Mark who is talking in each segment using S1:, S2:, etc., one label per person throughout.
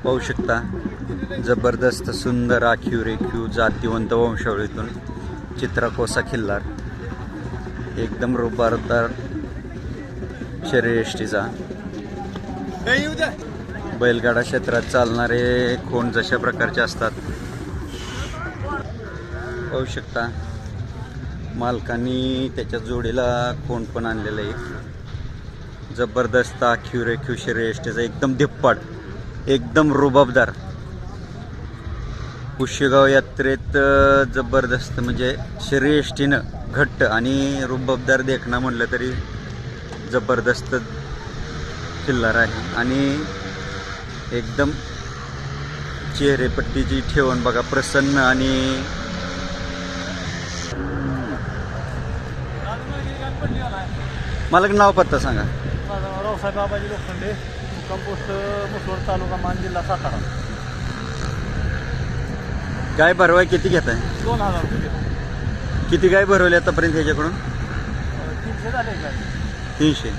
S1: पाहू शकता जबरदस्त सुंदर आखीव रेखीव जातीवंत वंशावळीतून चित्राकोसा खिल्लार एकदम रुबाबदार शर्यष्टीचा बैलगाडा क्षेत्रात चालणारे खोंड जशा प्रकारचे असतात पाहू शकता मालकांनी त्याच्या जोडीला खोंड पण आणलेलं आहे जबरदस्त आखीव रेखीव शर्यष्टीचा एकदम धिप्पाड एकदम रुबाबदार पुष्यगाव यात्रेत जबरदस्त म्हणजे शर्यष्टीनं घट्ट आणि रुबाबदार देखणा म्हटलं तरी जबरदस्त खिल्लार आहे आणि एकदम चेहरेपट्टीची ठेवून बघा प्रसन्न आणि मला नाव पत्ता सांगा.
S2: रावसाहेब बाबाजी लोखंडे कंपोस्ट मुसवड तालुका मान जिल्हा सातारा.
S1: गाय भरवाय किती घेत आहे?
S2: 2000 रुपये.
S1: किती गाय भरवली आतापर्यंत ह्याच्याकडून?
S2: 300 झाले का?
S1: 300.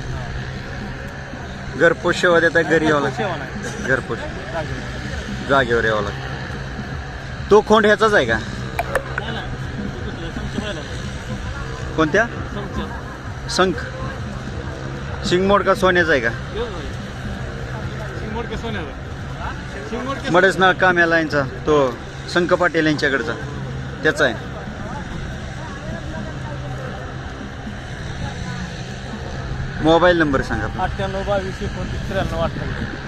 S1: घरपोच सेवा देत आहे? घरी यावं लागतं?
S2: सेवा नाही,
S1: घरपोच जागेवर यावं लागतं. तो खोंड ह्याचाच आहे का? कोणत्या? संख शिंगमोड का सोन्याचा आहे का? मडसनाळ काम्याला यांचा तो संख पाटील यांच्याकडचा त्याचा आहे. मोबाईल नंबर सांगा.
S2: 98 22 29 93 98.